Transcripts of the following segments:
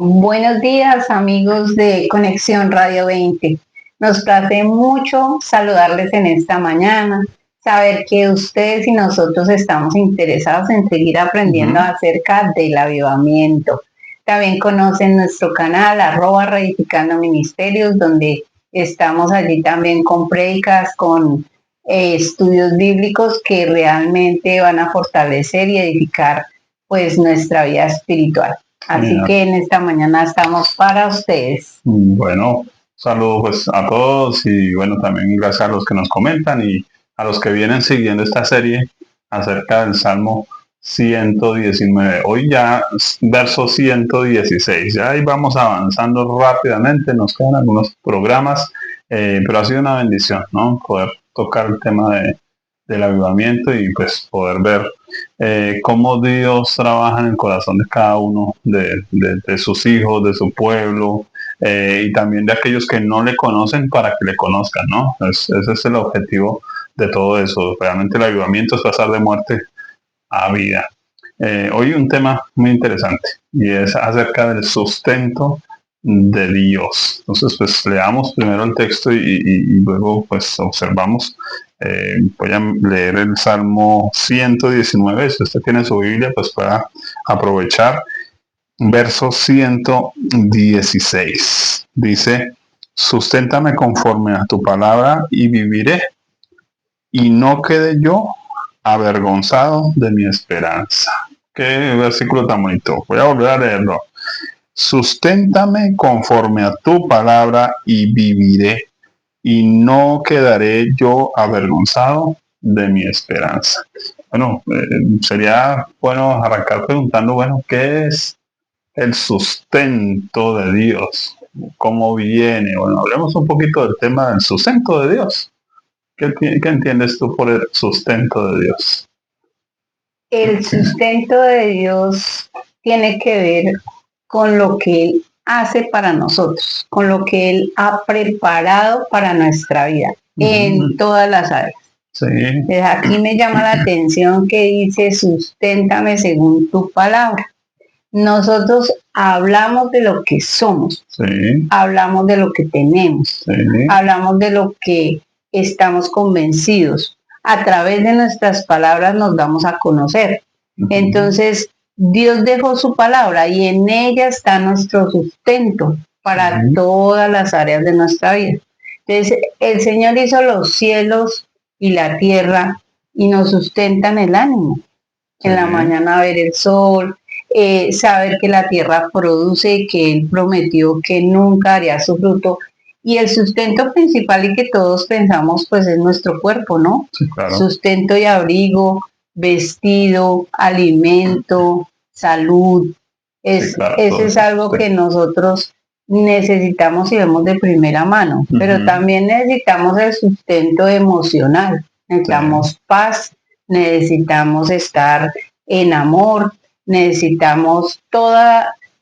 Buenos días, amigos de Conexión Radio 20. Nos place mucho saludarles en esta mañana, saber que ustedes y nosotros estamos interesados en seguir aprendiendo Ujú. acerca del avivamiento. También conocen nuestro canal, @reedificando ministerios, donde estamos allí también con prédicas, con estudios bíblicos que realmente van a fortalecer y edificar pues nuestra vida espiritual. Así Genial. que en esta mañana estamos para ustedes. Bueno, saludos pues a todos y bueno, también gracias a los que nos comentan y a los que vienen siguiendo esta serie acerca del Salmo 119. Hoy ya verso 116. Ya ahí vamos avanzando rápidamente, nos quedan algunos programas, pero ha sido una bendición, ¿no? Poder tocar el tema del avivamiento y pues poder ver cómo Dios trabaja en el corazón de cada uno de sus hijos, de su pueblo, y también de aquellos que no le conocen para que le conozcan, ¿no? Ese es el objetivo de todo eso. Realmente el avivamiento es pasar de muerte a vida. Hoy un tema muy interesante y es acerca del sustento de Dios. Entonces, pues leamos primero el texto y luego pues observamos. Voy a leer el Salmo 119. Si usted tiene su Biblia, pues pueda aprovechar. Verso 116. Dice, susténtame conforme a tu palabra y viviré, y no quede yo avergonzado de mi esperanza. Qué versículo tan bonito. Voy a volver a leerlo. Susténtame conforme a tu palabra y viviré, y no quedaré yo avergonzado de mi esperanza. Bueno, sería bueno arrancar preguntando, bueno, ¿qué es el sustento de Dios? ¿Cómo viene? Bueno, hablemos un poquito del tema del sustento de Dios. ¿Qué entiendes tú por el sustento de Dios? El sustento de Dios tiene que ver con lo que Él hace para nosotros, con lo que Él ha preparado para nuestra vida en Ujú. todas las áreas. Sí, Entonces, aquí me llama la atención que dice, susténtame según tu palabra. Nosotros hablamos de lo que somos, sí, hablamos de lo que tenemos, sí. hablamos de lo que estamos convencidos. A través de nuestras palabras nos damos a conocer. Ujú. Entonces, Dios dejó su palabra y en ella está nuestro sustento para Sí, todas las áreas de nuestra vida. Entonces, el Señor hizo los cielos y la tierra y nos sustentan el ánimo. sí, En la mañana ver el sol, saber que la tierra produce y que Él prometió que nunca haría su fruto. Y el sustento principal y que todos pensamos, pues es nuestro cuerpo, ¿no? sí, claro. Sustento y abrigo, vestido, alimento, salud. Sí, claro, Eso todo es eso. algo Sí. que nosotros necesitamos y vemos de primera mano, pero Ujú. también necesitamos el sustento emocional, Sí, necesitamos paz, necesitamos estar en amor, necesitamos todo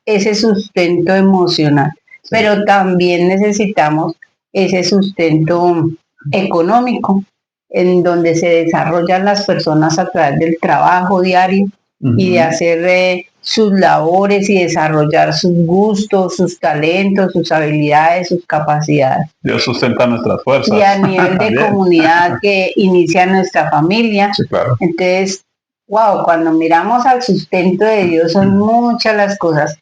ese sustento emocional, sí, pero también necesitamos ese sustento económico, en donde se desarrollan las personas a través del trabajo diario y de ujú. hacer sus labores y desarrollar sus gustos, sus talentos, sus habilidades, sus capacidades. Dios sustenta nuestras Y a fuerzas nivel de también. comunidad que inicia nuestra familia. Sí, claro. Entonces, wow, cuando miramos al sustento de Dios son muchas las cosas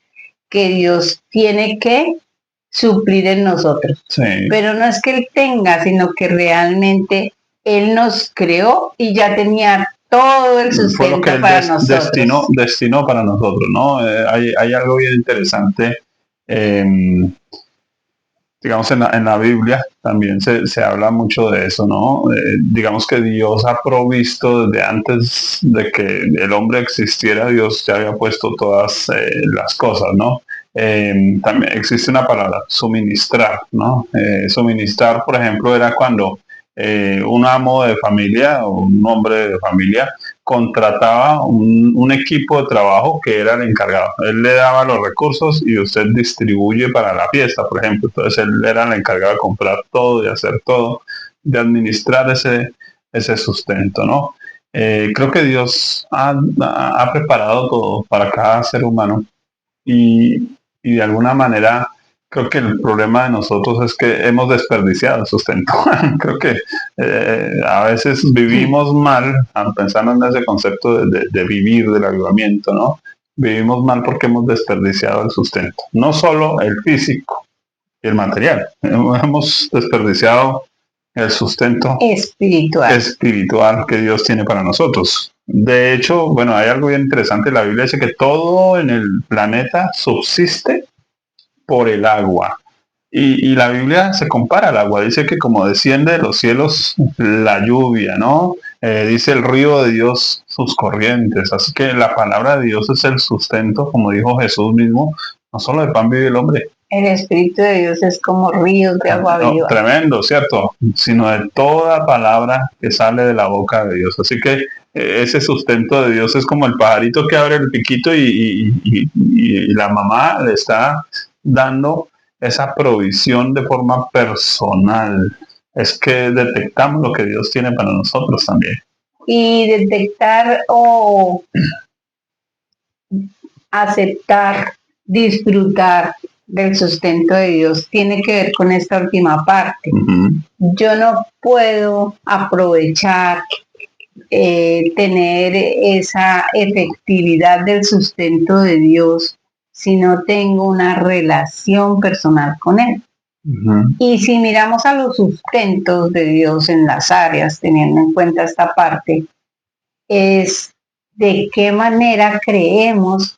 que Dios tiene que suplir en nosotros. Sí, Pero no es que Él tenga, sino que realmente Él nos creó y ya tenía todo el fue lo que sustento Él para nosotros. destinó para nosotros, ¿no? Hay algo bien interesante. em, digamos, en la Biblia también se habla mucho de eso, ¿no? Digamos que Dios ha provisto desde antes de que el hombre existiera, Dios ya había puesto todas las cosas, ¿no? También existe una palabra, suministrar, ¿no? Suministrar, por ejemplo, era cuando un amo de familia o un hombre de familia contrataba un equipo de trabajo que era el encargado. Él le daba los recursos y usted distribuye para la fiesta, por ejemplo. Entonces él era el encargado de comprar todo, de hacer todo, de administrar ese sustento, ¿no? Creo que Dios ha preparado todo para cada ser humano y y de alguna manera creo que el problema de nosotros es que hemos desperdiciado el sustento. Creo que a veces vivimos mal, pensando en ese concepto de vivir, del avivamiento, ¿no? Vivimos mal porque hemos desperdiciado el sustento. No solo el físico y el material. Hemos desperdiciado el sustento espiritual que Dios tiene para nosotros. De hecho, bueno, hay algo bien interesante. La Biblia dice que todo en el planeta subsiste por el agua. Y la Biblia se compara al agua, dice que como desciende de los cielos la lluvia, ¿no? Dice el río de Dios sus corrientes, así que la palabra de Dios es el sustento, como dijo Jesús mismo, no solo de pan vive el hombre. El Espíritu de Dios es como ríos de agua viva. Tremendo, ¿cierto? Sino de toda palabra que sale de la boca de Dios. Así que ese sustento de Dios es como el pajarito que abre el piquito y la mamá le está dando esa provisión de forma personal. Es que detectamos lo que Dios tiene para nosotros también. Y detectar o aceptar, disfrutar del sustento de Dios tiene que ver con esta última parte. Yo no puedo aprovechar, tener esa efectividad del sustento de Dios si no tengo una relación personal con Él. Y si miramos a los sustentos de Dios en las áreas, teniendo en cuenta esta parte, es de qué manera creemos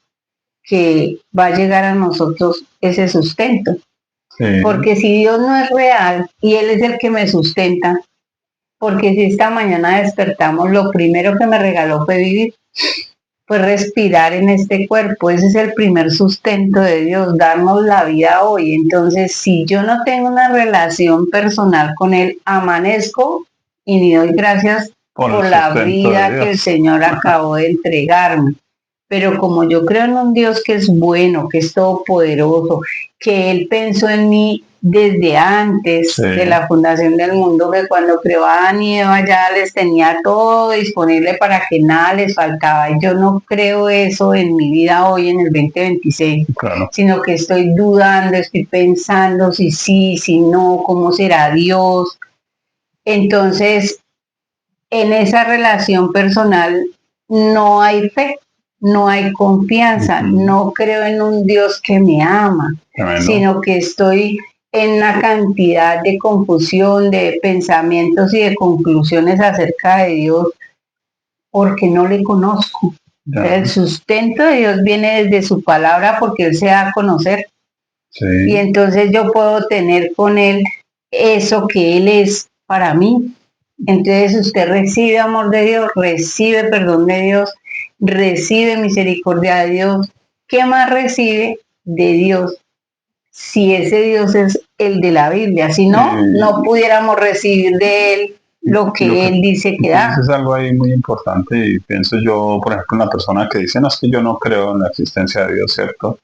que va a llegar a nosotros ese sustento. Sí. Porque si Dios no es real y Él es el que me sustenta, porque si esta mañana despertamos, lo primero que me regaló fue vivir, fue respirar en este cuerpo. Ese es el primer sustento de Dios, darnos la vida hoy. Entonces, si yo no tengo una relación personal con Él, amanezco y ni doy gracias por la vida que el Señor acabó de entregarme. Pero como yo creo en un Dios que es bueno, que es todopoderoso, que Él pensó en mí desde antes de la fundación del mundo, que cuando creó a Adán y Eva ya les tenía todo disponible para que nada les faltaba. Y yo no creo eso en mi vida hoy en el 2026, sino que estoy dudando, estoy pensando si sí, si no, cómo será Dios. Entonces, en esa relación personal no hay fe. No hay confianza, no creo en un Dios que me ama, sino que estoy en una cantidad de confusión, de pensamientos y de conclusiones acerca de Dios porque no le conozco. El sustento de Dios viene desde su palabra porque Él se da a conocer. Y entonces yo puedo tener con Él eso que Él es para mí. Entonces usted recibe amor de Dios, recibe perdón de Dios, recibe misericordia de Dios. ¿Qué más recibe de Dios? Si ese Dios es el de la Biblia, si no, no pudiéramos recibir de Él lo que Él dice que da. Es algo ahí muy importante y pienso yo, por ejemplo, una persona que dice, no, es que yo no creo en la existencia de Dios, ¿cierto?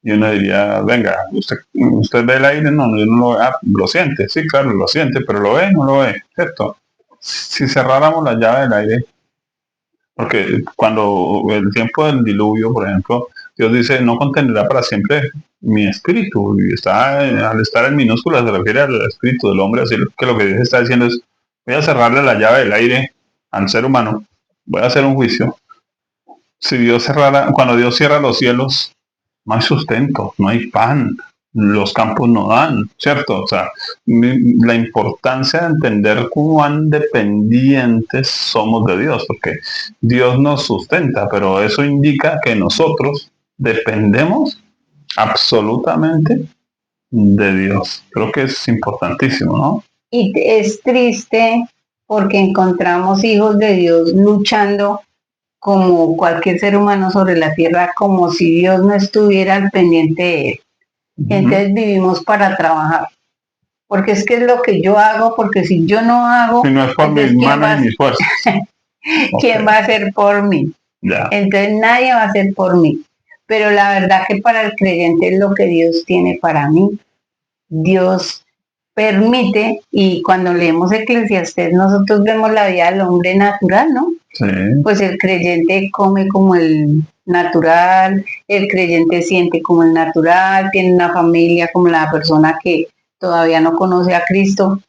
Y uno diría, venga, ¿usted ve el aire? No, yo no lo ve. Ah, lo siente, sí, claro, lo siente, pero ¿lo ve? No lo ve, ¿cierto? Si cerráramos la llave del aire, porque cuando el tiempo del diluvio, por ejemplo, Dios dice, no contendrá para siempre mi espíritu, y al estar en minúsculas se refiere al espíritu del hombre, así que lo que Dios está diciendo es, voy a cerrarle la llave del aire al ser humano, voy a hacer un juicio. Si Dios cuando Dios cierra los cielos, no hay sustento, no hay pan, los campos no dan, ¿cierto? O sea, la importancia de entender cuán dependientes somos de Dios, porque Dios nos sustenta, pero eso indica que nosotros dependemos absolutamente de Dios. Creo que es importantísimo, ¿no? Y es triste porque encontramos hijos de Dios luchando como cualquier ser humano sobre la tierra, como si Dios no estuviera al pendiente de él. Entonces vivimos para trabajar. Porque es que es lo que yo hago, porque si yo no hago... Si no es por mis manos y mis fuerzas. ¿Quién va a hacer por mí? Entonces nadie va a hacer por mí. Pero la verdad que para el creyente es lo que Dios tiene para mí. Dios permite, y cuando leemos Eclesiastés, nosotros vemos la vida del hombre natural, ¿no? Sí, Pues el creyente come como el natural, el creyente siente como el natural, tiene una familia como la persona que todavía no conoce a Cristo,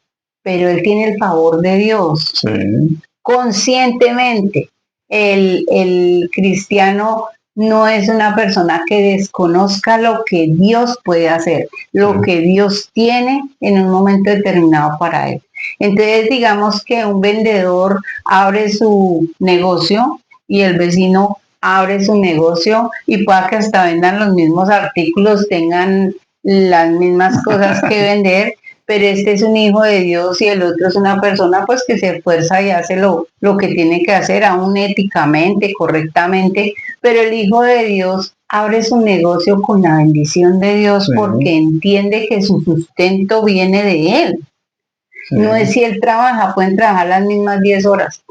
pero él tiene el favor de Dios sí, conscientemente. El cristiano no es una persona que desconozca lo que Dios puede hacer, lo sí. que Dios tiene en un momento determinado para él. Entonces, digamos que un vendedor abre su negocio y el vecino abre su negocio y pueda que hasta vendan los mismos artículos, tengan las mismas cosas que vender, pero este es un hijo de Dios y el otro es una persona pues que se esfuerza y hace lo que tiene que hacer, aún éticamente, correctamente, pero el hijo de Dios abre su negocio con la bendición de Dios Sí, porque entiende que su sustento viene de él. No es sí. si él trabaja, pueden trabajar las mismas 10 horas,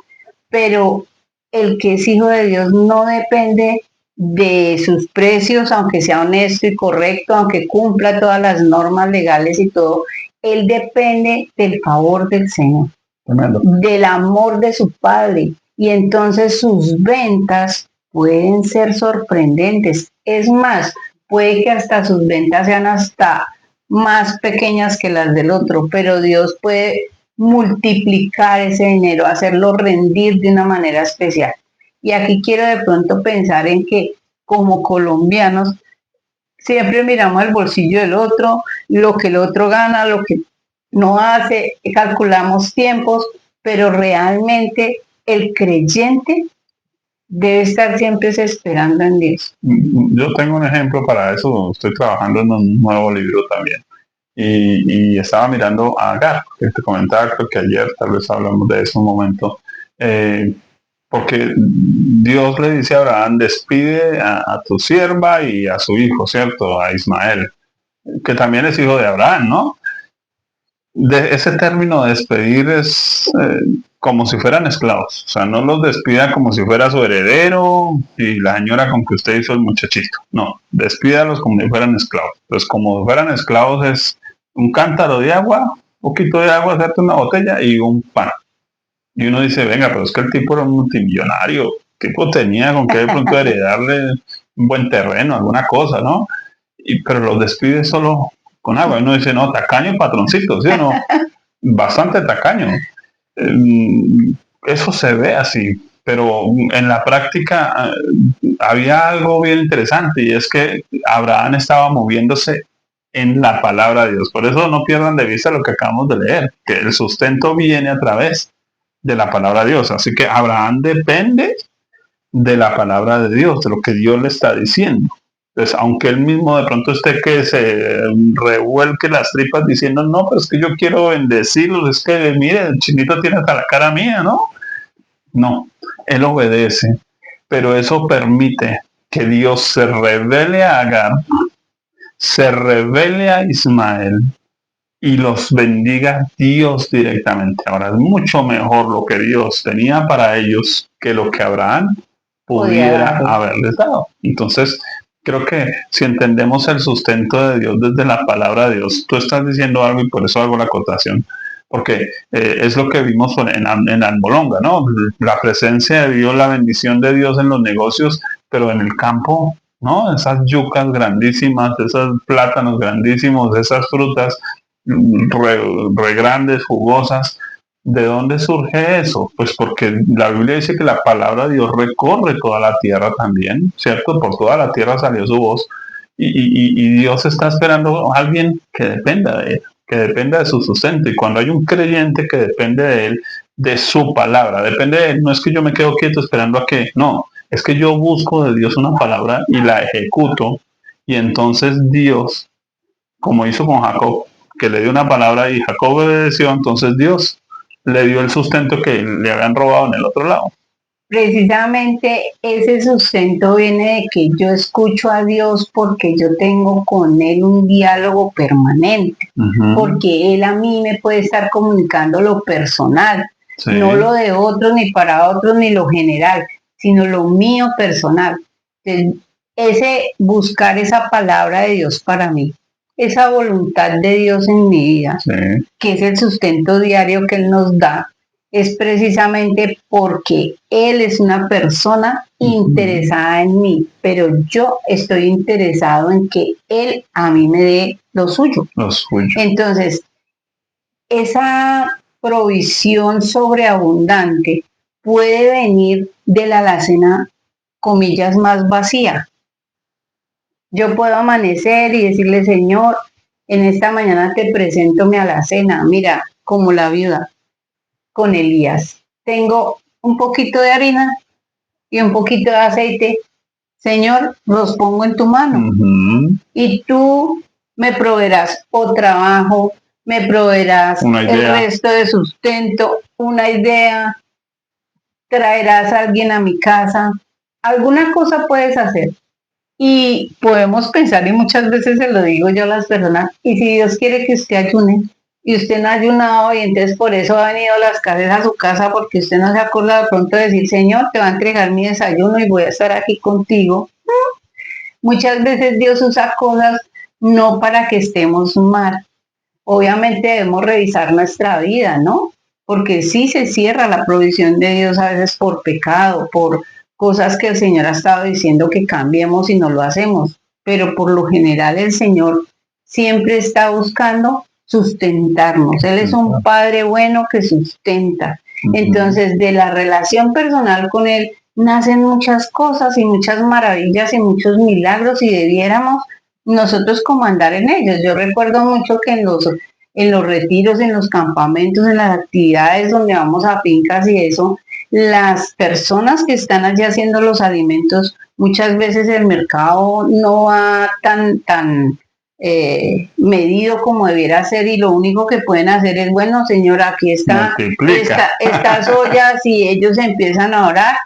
pero el que es hijo de Dios no depende de sus precios, aunque sea honesto y correcto, aunque cumpla todas las normas legales y todo, él depende del favor del Señor, Tremendo. del amor de su Padre, y entonces sus ventas pueden ser sorprendentes. Es más, puede que hasta sus ventas sean hasta más pequeñas que las del otro, pero Dios puede multiplicar ese dinero, hacerlo rendir de una manera especial. Y aquí quiero de pronto pensar en que como colombianos siempre miramos el bolsillo del otro, lo que el otro gana, lo que no hace, calculamos tiempos, pero realmente el creyente debe estar siempre esperando en Dios. Yo tengo un ejemplo para eso. Estoy trabajando en un nuevo libro también. Y estaba mirando a Agar, que te comentaba, creo que ayer tal vez hablamos de eso un momento. Eh, Porque Dios le dice a Abraham, despide a tu sierva y a su hijo, ¿cierto? A Ismael, que también es hijo de Abraham, ¿no? De ese término de despedir es como si fueran esclavos, o sea, no los despida como si fuera su heredero y la señora con que usted hizo el muchachito, no, despídalos como si fueran esclavos. Pues como si fueran esclavos es un cántaro de agua, un poquito de agua, hacerte una botella y un pan. Y uno dice, venga, pero es que el tipo era un multimillonario, el tipo tenía con qué de pronto heredarle un buen terreno, alguna cosa, ¿no? Pero los despide solo con agua. Y uno dice, no, tacaño patroncito, ¿sí o no? Bastante tacaño. Eso se ve así, pero en la práctica había algo bien interesante y es que Abraham estaba moviéndose en la palabra de Dios. Por eso no pierdan de vista lo que acabamos de leer, que el sustento viene a través de la palabra de Dios. Así que Abraham depende de la palabra de Dios, de lo que Dios le está diciendo. Entonces, aunque él mismo de pronto esté que se revuelque las tripas diciendo, no, pero es que yo quiero bendecirlos, es que mire, el chinito tiene hasta la cara mía, ¿no? No, él obedece, pero eso permite que Dios se revele a Agar, se revele a Ismael y los bendiga Dios directamente. Ahora es mucho mejor lo que Dios tenía para ellos que lo que Abraham pudiera haberles dado. Entonces, creo que si entendemos el sustento de Dios desde la palabra de Dios, tú estás diciendo algo y por eso hago la acotación, porque es lo que vimos en Almolonga, ¿no? La presencia de Dios, la bendición de Dios en los negocios, pero en el campo, ¿no? Esas yucas grandísimas, esos plátanos grandísimos, esas frutas re grandes, jugosas. ¿De dónde surge eso? Pues porque la Biblia dice que la palabra de Dios recorre toda la tierra también, ¿cierto? Por toda la tierra salió su voz y Dios está esperando a alguien que dependa de él, que dependa de su sustento. Y cuando hay un creyente que depende de él, de su palabra, depende de él, no es que yo me quedo quieto esperando a que, no, es que yo busco de Dios una palabra y la ejecuto y entonces Dios, como hizo con Jacob, que le dio una palabra y Jacob obedeció, entonces Dios le dio el sustento que le habían robado en el otro lado. Precisamente ese sustento viene de que yo escucho a Dios porque yo tengo con Él un diálogo permanente, porque Él a mí me puede estar comunicando lo personal, Sí, no lo de otros, ni para otros, ni lo general, sino lo mío personal. Entonces, ese buscar esa palabra de Dios para mí esa voluntad de Dios en mi vida, Sí. que es el sustento diario que Él nos da, es precisamente porque Él es una persona interesada en mí, pero yo estoy interesado en que Él a mí me dé lo suyo. Lo suyo. Entonces, esa provisión sobreabundante puede venir de la alacena, comillas, más vacía. Yo puedo amanecer y decirle, Señor, en esta mañana te presento mi alacena, mira, como la viuda con Elías. Tengo un poquito de harina y un poquito de aceite. Señor, los pongo en tu mano. Y tú me proveerás o trabajo, me proveerás el resto de sustento, una idea, traerás a alguien a mi casa. Alguna cosa puedes hacer. Y podemos pensar, y muchas veces se lo digo yo a las personas, y si Dios quiere que usted ayune, y usted no ha ayunado, y entonces por eso ha venido las casas a su casa, porque usted no se ha acordado de pronto de decir, Señor, te va a entregar mi desayuno y voy a estar aquí contigo. Muchas veces Dios usa cosas no para que estemos mal. Obviamente debemos revisar nuestra vida, ¿no? Porque sí se cierra la provisión de Dios a veces por pecado, por cosas que el Señor ha estado diciendo que cambiemos y no lo hacemos. Pero por lo general el Señor siempre está buscando sustentarnos. Él es un Padre bueno que sustenta. Entonces, de la relación personal con Él nacen muchas cosas y muchas maravillas y muchos milagros y debiéramos nosotros como andar en ellos. Yo recuerdo mucho que en los retiros, en los campamentos, en las actividades donde vamos a fincas y eso, las personas que están allí haciendo los alimentos, muchas veces el mercado no va tan medido como debiera ser y lo único que pueden hacer es, bueno, señora, aquí está estas ollas y ellos empiezan a orar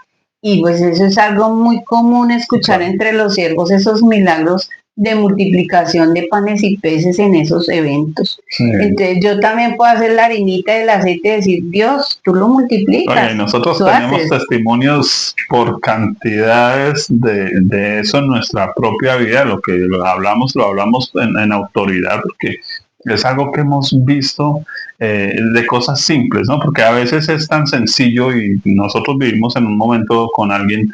y pues eso es algo muy común escuchar entre los siervos esos milagros de multiplicación de panes y peces en esos eventos. Sí. Entonces yo también puedo hacer la harinita del aceite y decir, Dios, tú lo multiplicas. Oye, nosotros tenemos testimonios por cantidades de eso en nuestra propia vida, lo hablamos en autoridad, porque es algo que hemos visto de cosas simples, ¿no? Porque a veces es tan sencillo y nosotros vivimos en un momento con alguien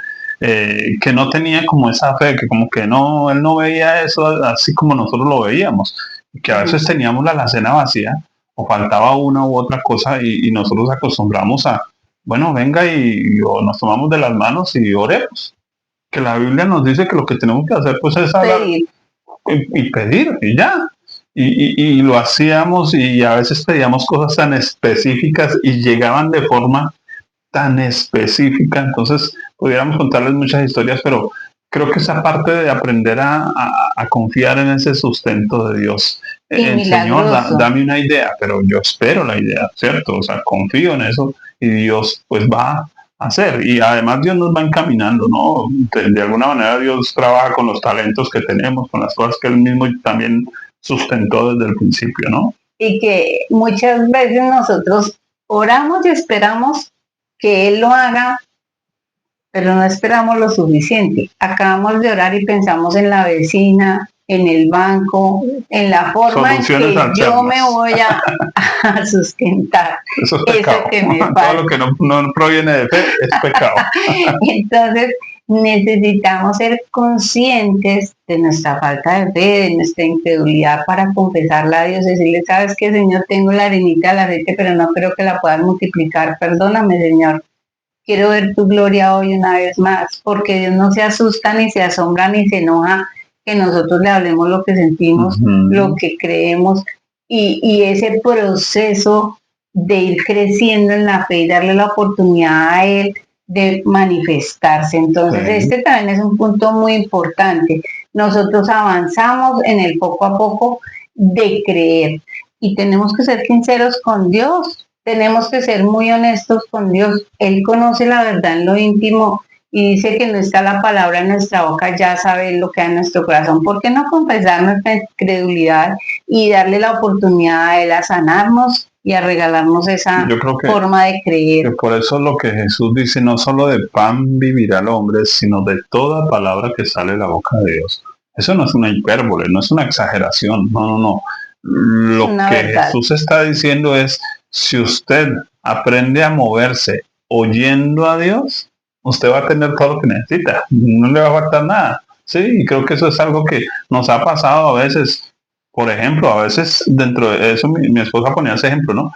que no tenía como esa fe, que como que no, él no veía eso así como nosotros lo veíamos, y que a veces teníamos la alacena vacía o faltaba una u otra cosa y nosotros acostumbramos a, bueno, venga o nos tomamos de las manos y oremos. Que la Biblia nos dice que lo que tenemos que hacer pues es hablar y pedir y ya. Y lo hacíamos y a veces pedíamos cosas tan específicas y llegaban de forma tan específica, entonces pudiéramos contarles muchas historias, pero creo que esa parte de aprender a confiar en ese sustento de Dios. El Señor, dame una idea, pero yo espero la idea, ¿cierto? O sea, confío en eso y Dios pues va a hacer. Y además Dios nos va encaminando, ¿no? De alguna manera Dios trabaja con los talentos que tenemos, con las cosas que Él mismo también sustentó desde el principio, ¿no? Y que muchas veces nosotros oramos y esperamos que Él lo haga, pero no esperamos lo suficiente. Acabamos de orar y pensamos en la vecina, en el banco, en la forma en que yo me voy a sustentar. Eso es pecado. Eso que me falta. Todo lo que no proviene de fe es pecado. Entonces, necesitamos ser conscientes de nuestra falta de fe, de nuestra incredulidad para confesarla a Dios, decirle, sabes qué, Señor, tengo la harinita, la aceite, pero no creo que la puedas multiplicar, perdóname, Señor. Quiero ver tu gloria hoy una vez más, porque Dios no se asusta, ni se asombra, ni se enoja que nosotros le hablemos lo que sentimos, lo que creemos, y ese proceso de ir creciendo en la fe y darle la oportunidad a Él de manifestarse. Entonces, este también es un punto muy importante. Nosotros avanzamos en el poco a poco de creer y tenemos que ser sinceros con Dios. Tenemos que ser muy honestos con Dios. Él conoce la verdad en lo íntimo y dice que no está la palabra en nuestra boca, ya sabe lo que hay en nuestro corazón. ¿Por qué no confesar nuestra incredulidad y darle la oportunidad a Él a sanarnos y a regalarnos esa forma de creer? Que por eso lo que Jesús dice, no solo de pan vivirá el hombre, sino de toda palabra que sale de la boca de Dios. Eso no es una hipérbole, no es una exageración, no, no, no. Es Lo una que verdad. Jesús está diciendo es, si usted aprende a moverse oyendo a Dios, usted va a tener todo lo que necesita, no le va a faltar nada. Sí, y creo que eso es algo que nos ha pasado a veces. Por ejemplo, a veces dentro de eso mi esposa ponía ese ejemplo, ¿no?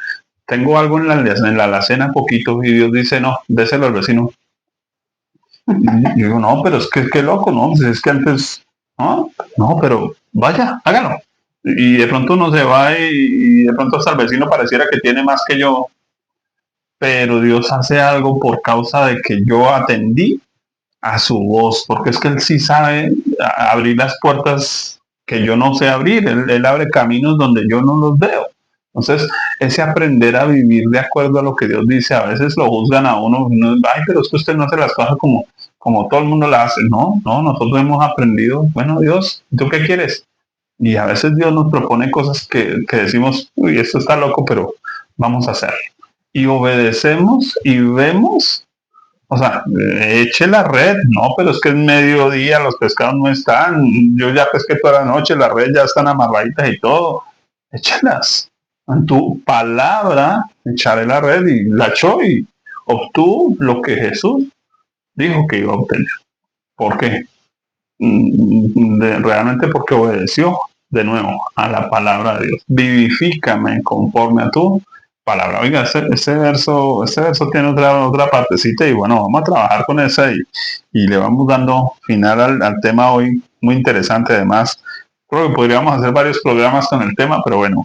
Tengo algo en la alacena poquito y Dios dice, no, déselo al vecino. Y yo digo, no, pero es que qué loco, ¿no? Pues es que antes, no, no, pero vaya, hágalo. Y de pronto uno se va y de pronto hasta el vecino pareciera que tiene más que yo, pero Dios hace algo por causa de que yo atendí a su voz, porque es que Él sí sabe abrir las puertas que yo no sé abrir, él abre caminos donde yo no los veo. Entonces, ese aprender a vivir de acuerdo a lo que Dios dice, a veces lo juzgan a uno, ay, pero es que usted no hace las cosas como todo el mundo las hace. No, no, nosotros hemos aprendido, bueno, Dios, ¿tú qué quieres? Y a veces Dios nos propone cosas que decimos, uy, esto está loco, pero vamos a hacerlo. Y obedecemos y vemos, o sea, eche la red, no, pero es que es mediodía, los pescados no están, yo ya pesqué toda la noche, las redes ya están amarraditas y todo, échalas. En tu palabra, echaré la red y la echó y obtuvo lo que Jesús dijo que iba a obtener. ¿Por qué? Realmente porque obedeció de nuevo a la palabra de Dios. Vivifícame conforme a tu palabra. Oiga, ese verso tiene otra partecita y bueno, vamos a trabajar con esa y le vamos dando final al tema hoy, muy interesante además. Creo que podríamos hacer varios programas con el tema, pero bueno,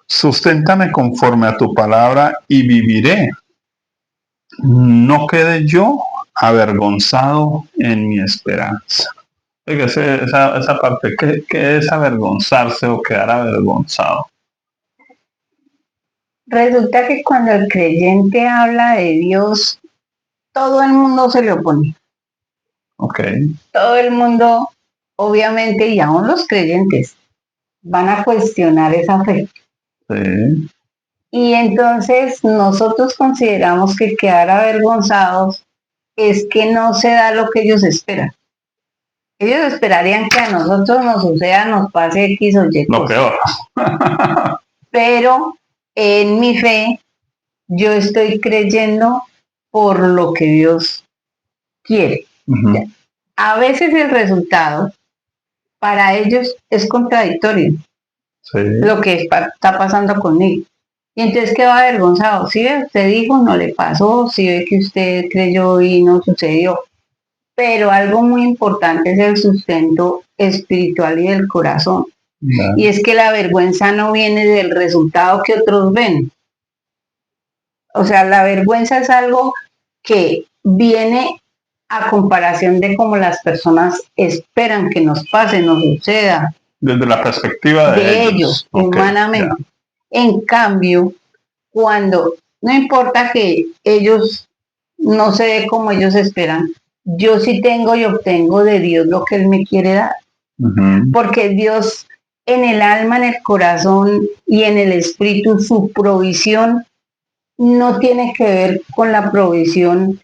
susténtame conforme a tu palabra y viviré. No quede yo avergonzado en mi esperanza. Oiga, esa parte, ¿qué es avergonzarse o quedar avergonzado? Resulta que cuando el creyente habla de Dios, todo el mundo se le opone. Ok, Todo el mundo, obviamente, y aún los creyentes, van a cuestionar esa fe. sí, Y entonces nosotros consideramos que quedar avergonzados es que no se da lo que ellos esperan. Ellos esperarían que a nosotros nos suceda, nos pase X o Y lo cosa. peor. Pero en mi fe, yo estoy creyendo por lo que Dios quiere. Uh-huh. A veces el resultado para ellos es contradictorio, Sí, lo que está pasando conmigo. Y entonces quedó avergonzado. Si ve, usted dijo, no le pasó, si ve que usted creyó y no sucedió. Pero algo muy importante es el sustento espiritual y del corazón. yeah. Y es que la vergüenza no viene del resultado que otros ven. O sea, la vergüenza es algo que viene a comparación de cómo las personas esperan que nos pase, nos suceda, Desde la perspectiva de de ellos, ellos. Ok, ya. humanamente. En cambio, cuando no importa que ellos no se dé como ellos esperan, yo sí tengo y obtengo de Dios lo que Él me quiere dar. Uh-huh. Porque Dios en el alma, en el corazón y en el espíritu, su provisión no tiene que ver con la provisión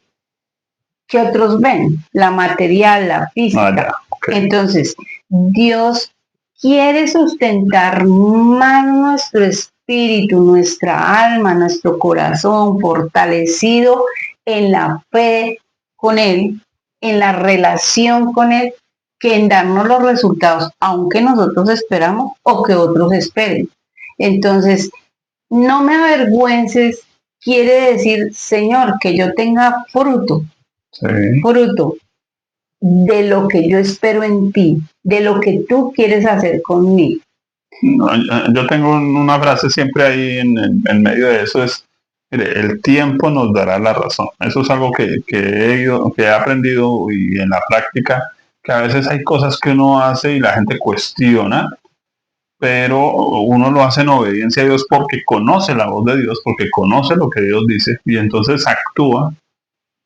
que otros ven, la material, la Ah, física. ya, ok. Entonces, Dios quiere sustentar más nuestro espíritu, nuestra alma, nuestro corazón fortalecido en la fe con Él, en la relación con Él, que en darnos los resultados, aunque nosotros esperamos o que otros esperen. Entonces, no me avergüences quiere decir, Señor, que yo tenga fruto, Sí. fruto de lo que yo espero en ti, de lo que tú quieres hacer conmigo. No, yo tengo una frase siempre ahí en medio de eso, es, mire, el tiempo nos dará la razón. Eso es algo que he aprendido y en la práctica, que a veces hay cosas que uno hace y la gente cuestiona, pero uno lo hace en obediencia a Dios porque conoce la voz de Dios, porque conoce lo que Dios dice y entonces actúa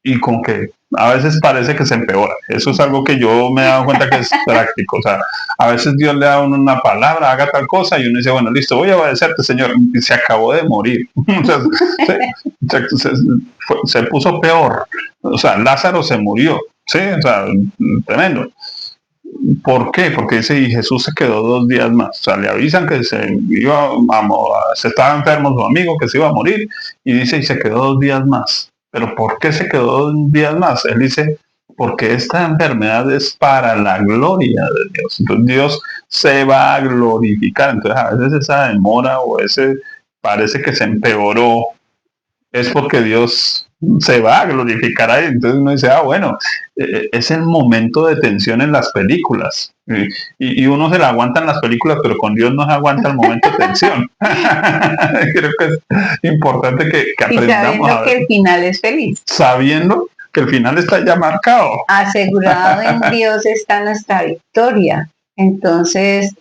y como que a veces parece que se empeora. Eso es algo que yo me he dado cuenta que es práctico. O sea, a veces Dios le da a uno una palabra, haga tal cosa, y uno dice, bueno, listo, voy a obedecerte, Señor. Y se acabó de morir. O sea, se puso peor. O sea, Lázaro se murió. Sí, o sea, tremendo. ¿Por qué? Porque dice, y Jesús se quedó 2 días más. O sea, le avisan que se estaba enfermo su amigo, que se iba a morir, y dice, y se quedó 2 días más. Pero ¿por qué se quedó 2 días más? Él dice, porque esta enfermedad es para la gloria de Dios. Entonces Dios se va a glorificar. Entonces a veces esa demora o ese parece que se empeoró es porque Dios se va a glorificar ahí. Entonces uno dice, bueno, es el momento de tensión en las películas. Y uno se la aguanta en las películas, pero con Dios no se aguanta el momento de tensión. Creo que es importante que Y aprendamos sabiendo a que ver, el final es feliz. sabiendo que el final está ya marcado. Asegurado en Dios está nuestra victoria. Entonces,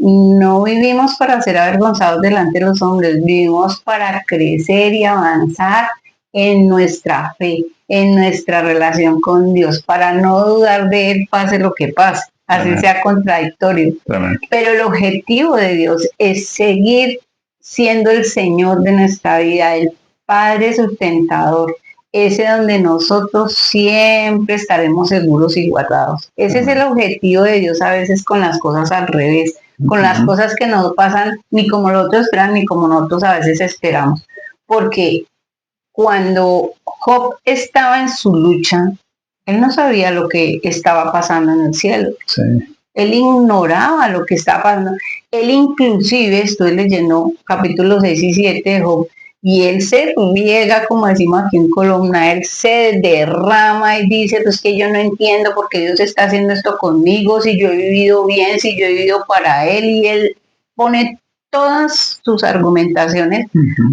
no vivimos para ser avergonzados delante de los hombres, vivimos para crecer y avanzar en nuestra fe, en nuestra relación con Dios, para no dudar de Él pase lo que pase, así Amén. sea contradictorio. Amén. Pero el objetivo de Dios es seguir siendo el Señor de nuestra vida, el Padre sustentador, ese donde nosotros siempre estaremos seguros y guardados. Ese es el objetivo de Dios a veces con las cosas al revés, con las cosas que no pasan ni como nosotros esperan ni como nosotros a veces esperamos. Porque cuando Job estaba en su lucha, él no sabía lo que estaba pasando en el cielo. Sí. Él ignoraba lo que estaba pasando. Él inclusive, estoy leyendo capítulos 6 y 7 de Job, y él se riega, como decimos aquí en Colombia, él se derrama y dice, pues que yo no entiendo por qué Dios está haciendo esto conmigo, si yo he vivido bien, si yo he vivido para él, y él pone todas sus argumentaciones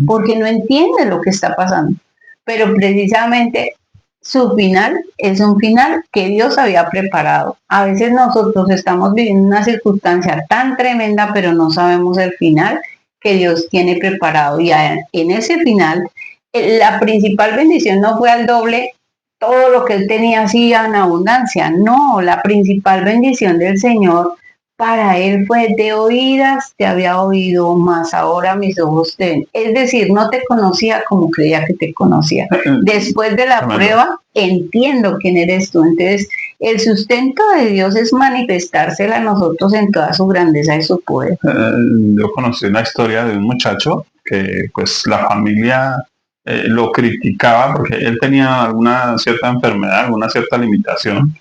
porque no entiende lo que está pasando. Pero precisamente su final es un final que Dios había preparado. A veces nosotros estamos viviendo una circunstancia tan tremenda, pero no sabemos el final que Dios tiene preparado. Y en ese final, la principal bendición no fue al doble todo lo que él tenía así en abundancia. No, la principal bendición del Señor para él fue de oídas te había oído, más ahora mis ojos te ven. Es decir, no te conocía como creía que te conocía. Después de la prueba, entiendo quién eres tú. Entonces, el sustento de Dios es manifestársela a nosotros en toda su grandeza y su poder. Yo conocí una historia de un muchacho que pues la familia lo criticaba porque él tenía alguna cierta enfermedad, alguna cierta limitación,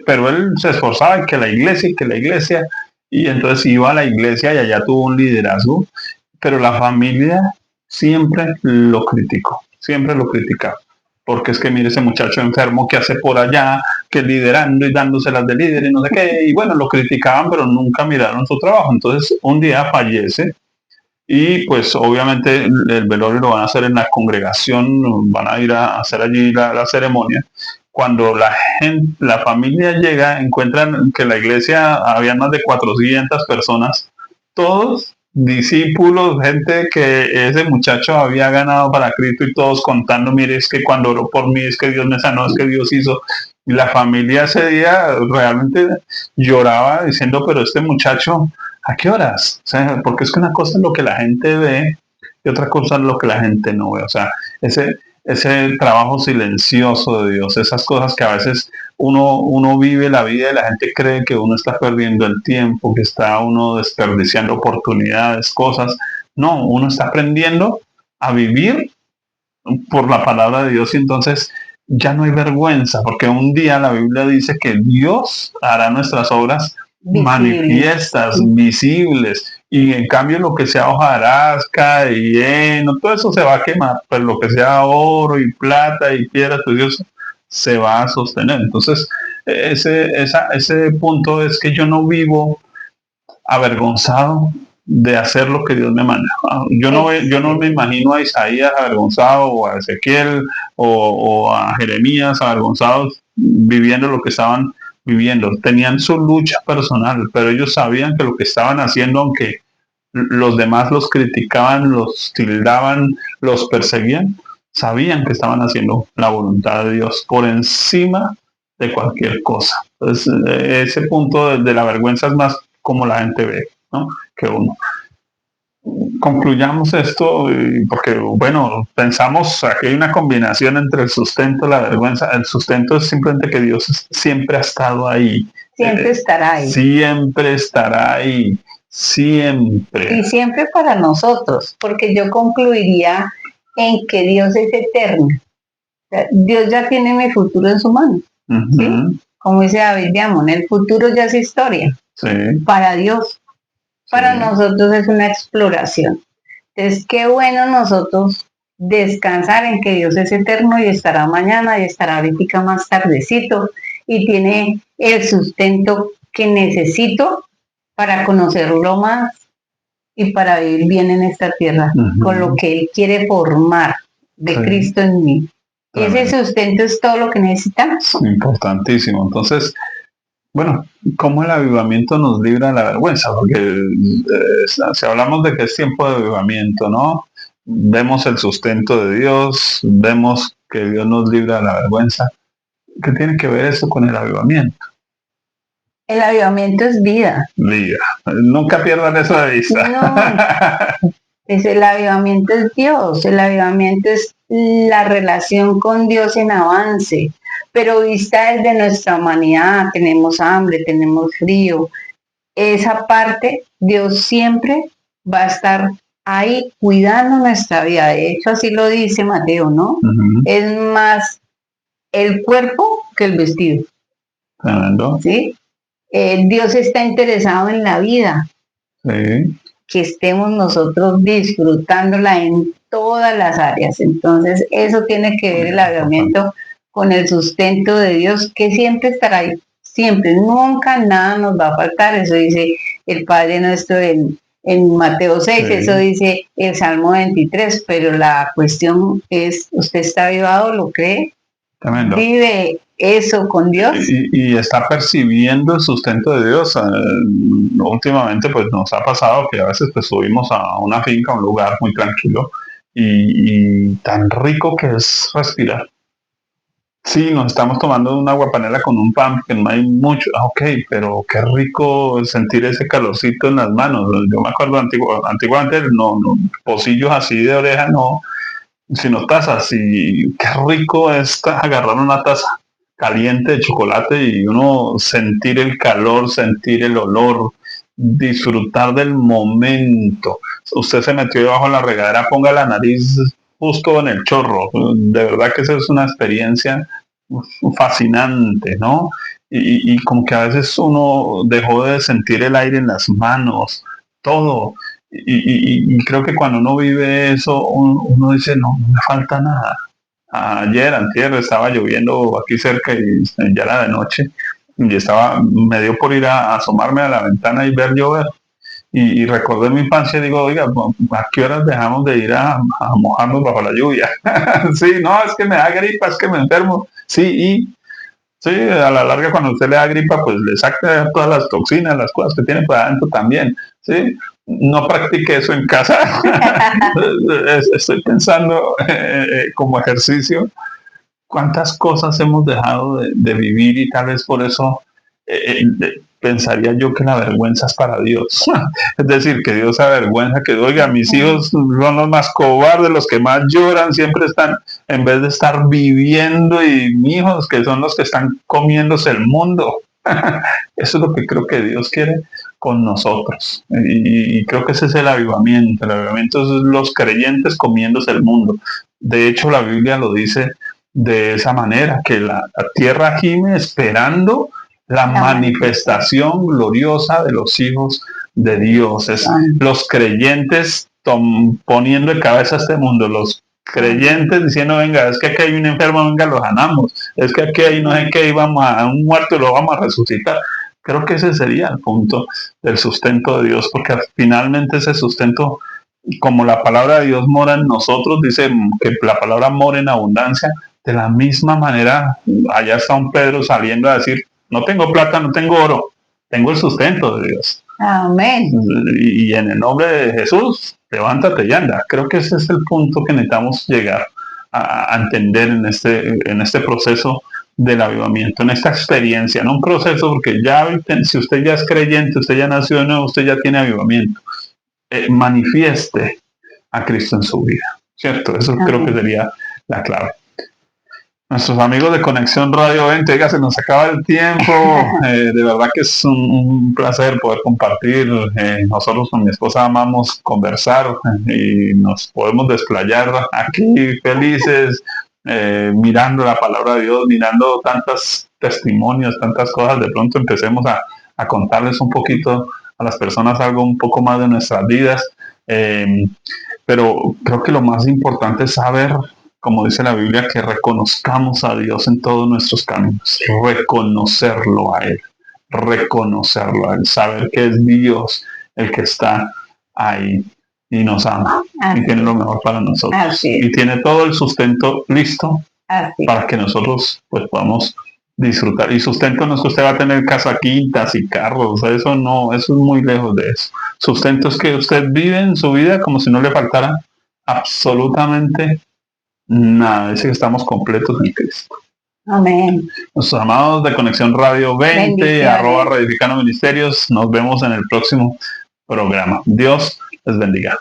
pero él se esforzaba en que la iglesia y que la iglesia, y entonces iba a la iglesia y allá tuvo un liderazgo, pero la familia siempre lo criticaba. Porque es que mire ese muchacho enfermo que hace por allá, que liderando y dándoselas de líder y no sé qué, y bueno, lo criticaban, pero nunca miraron su trabajo. Entonces, un día fallece y pues obviamente el velorio lo van a hacer en la congregación, van a ir a hacer allí la ceremonia. Cuando la familia llega, encuentran que en la iglesia había más de 400 personas, todos discípulos, gente que ese muchacho había ganado para Cristo y todos contando, mire, es que cuando oró por mí, es que Dios me sanó, es que Dios hizo. Y la familia ese día realmente lloraba diciendo, pero este muchacho, ¿a qué horas? O sea, porque es que una cosa es lo que la gente ve y otra cosa es lo que la gente no ve. O sea, ese trabajo silencioso de Dios, esas cosas que a veces uno vive la vida y la gente cree que uno está perdiendo el tiempo, que está uno desperdiciando oportunidades, cosas. No, uno está aprendiendo a vivir por la palabra de Dios y entonces ya no hay vergüenza, porque un día la Biblia dice que Dios hará nuestras obras manifiestas, visibles, y en cambio lo que sea hojarasca y heno, todo eso se va a quemar, pero lo que sea oro y plata y piedra, pues Dios se va a sostener. Entonces, ese punto es que yo no vivo avergonzado de hacer lo que Dios me manda. Yo no me imagino a Isaías avergonzado o a Ezequiel o a Jeremías avergonzados viviendo lo que estaban viviendo. Tenían su lucha personal, pero ellos sabían que lo que estaban haciendo, aunque los demás los criticaban, los tildaban, los perseguían, sabían que estaban haciendo la voluntad de Dios por encima de cualquier cosa. Entonces, ese punto de la vergüenza es más como la gente ve, ¿no? Que uno. Concluyamos esto, porque, bueno, pensamos, aquí hay una combinación entre el sustento y la vergüenza. El sustento es simplemente que Dios siempre ha estado ahí siempre estará ahí. Siempre estará ahí, siempre. Y siempre para nosotros, porque yo concluiría en que Dios es eterno. O sea, Dios ya tiene mi futuro en su mano, ¿sí? Como dice David Diamond, el futuro ya es historia. Sí. Para Dios, para nosotros es una exploración. Entonces, qué bueno nosotros descansar en que Dios es eterno y estará mañana y estará ahorita más tardecito y tiene el sustento que necesito para conocerlo más y para vivir bien en esta tierra, con lo que Él quiere formar de Cristo en mí. Ese sustento es todo lo que necesitamos. Importantísimo. Entonces, bueno, ¿cómo el avivamiento nos libra de la vergüenza? Porque si hablamos de que es tiempo de avivamiento, ¿no? Vemos el sustento de Dios, vemos que Dios nos libra de la vergüenza. ¿Qué tiene que ver eso con el avivamiento? El avivamiento es vida. Vida. Nunca pierdan eso de vista. No, el avivamiento es Dios, el avivamiento es la relación con Dios en avance, pero vista desde nuestra humanidad, tenemos hambre, tenemos frío, esa parte Dios siempre va a estar ahí cuidando nuestra vida. De hecho, así lo dice Mateo, ¿no? Es más el cuerpo que el vestido. ¿Sí? Dios está interesado en la vida. Sí. Que estemos nosotros disfrutándola en todas las áreas. Entonces, eso tiene que ver el avivamiento con el sustento de Dios, que siempre estará ahí, siempre, nunca nada nos va a faltar. Eso dice el Padre nuestro en Mateo 6, eso dice el Salmo 23, pero la cuestión es, ¿usted está avivado? ¿Lo cree? Tremendo. Vive eso con Dios. Y está percibiendo el sustento de Dios. Últimamente pues nos ha pasado que a veces pues subimos a una finca, a un lugar muy tranquilo y tan rico que es respirar. Sí, nos estamos tomando una aguapanela con un pan, que no hay mucho, ok, pero qué rico sentir ese calorcito en las manos. Yo me acuerdo antiguamente, no, pocillos así de oreja, no, sino tazas, y qué rico es agarrar una taza caliente de chocolate y uno sentir el calor, sentir el olor, disfrutar del momento. Usted se metió debajo de la regadera, ponga la nariz justo en el chorro. De verdad que esa es una experiencia fascinante, ¿no? Y como que a veces uno dejó de sentir el aire en las manos, todo. Y creo que cuando uno vive eso, uno dice, no me falta nada. Ayer, antier, estaba lloviendo aquí cerca y ya era de noche y me dio por ir a asomarme a la ventana y ver llover. Y recordé mi infancia y digo, oiga, ¿a qué horas dejamos de ir a mojarnos bajo la lluvia? Sí, no, es que me da gripa, es que me enfermo. Sí, sí, a la larga cuando usted le da gripa, pues le saca todas las toxinas, las cosas que tiene por adentro también. Sí, no practique eso en casa. Estoy pensando como ejercicio cuántas cosas hemos dejado de vivir y tal vez por eso pensaría yo que la vergüenza es para Dios. Es decir, que Dios se avergüenza, que oiga, mis hijos son los más cobardes, los que más lloran, siempre están, en vez de estar viviendo, y mis hijos que son los que están comiéndose el mundo. Eso es lo que creo que Dios quiere con nosotros. Y creo que ese es el avivamiento. El avivamiento es los creyentes comiéndose el mundo. De hecho, la Biblia lo dice de esa manera, que la tierra gime esperando la manifestación gloriosa de los hijos de Dios. Es los creyentes poniendo en cabeza este mundo, los creyentes diciendo, venga, es que aquí hay un enfermo, venga, lo sanamos, es que aquí hay no sé qué, íbamos a un muerto y lo vamos a resucitar. Creo que ese sería el punto del sustento de Dios, porque finalmente ese sustento, como la palabra de Dios mora en nosotros, dice que la palabra mora en abundancia. De la misma manera, allá está un Pedro saliendo a decir, no tengo plata, no tengo oro, tengo el sustento de Dios. Amén. Y en el nombre de Jesús, levántate y anda. Creo que ese es el punto que necesitamos llegar a entender en este proceso del avivamiento, en esta experiencia, no un proceso, porque ya, si usted ya es creyente, usted ya nació de nuevo, usted ya tiene avivamiento. Manifieste a Cristo en su vida, ¿cierto? Eso creo que sería la clave. Nuestros amigos de Conexión Radio 20, oiga, se nos acaba el tiempo. De verdad que es un placer poder compartir. Nosotros con mi esposa amamos conversar y nos podemos desplayar aquí felices, mirando la palabra de Dios, mirando tantos testimonios, tantas cosas. De pronto empecemos a contarles un poquito a las personas algo un poco más de nuestras vidas. Pero creo que lo más importante es saber, como dice la Biblia, que reconozcamos a Dios en todos nuestros caminos, reconocerlo a Él, saber que es Dios el que está ahí y nos ama y tiene lo mejor para nosotros y tiene todo el sustento listo para que nosotros pues podamos disfrutar. Y sustento no es que usted va a tener casa, quintas y carros, eso no, eso es muy lejos de eso. Sustento es que usted vive en su vida como si no le faltara absolutamente nada, dice que estamos completos en Cristo. Amén. Nuestros amados de Conexión Radio 20, @Reedificando Ministerios, nos vemos en el próximo programa. Dios les bendiga.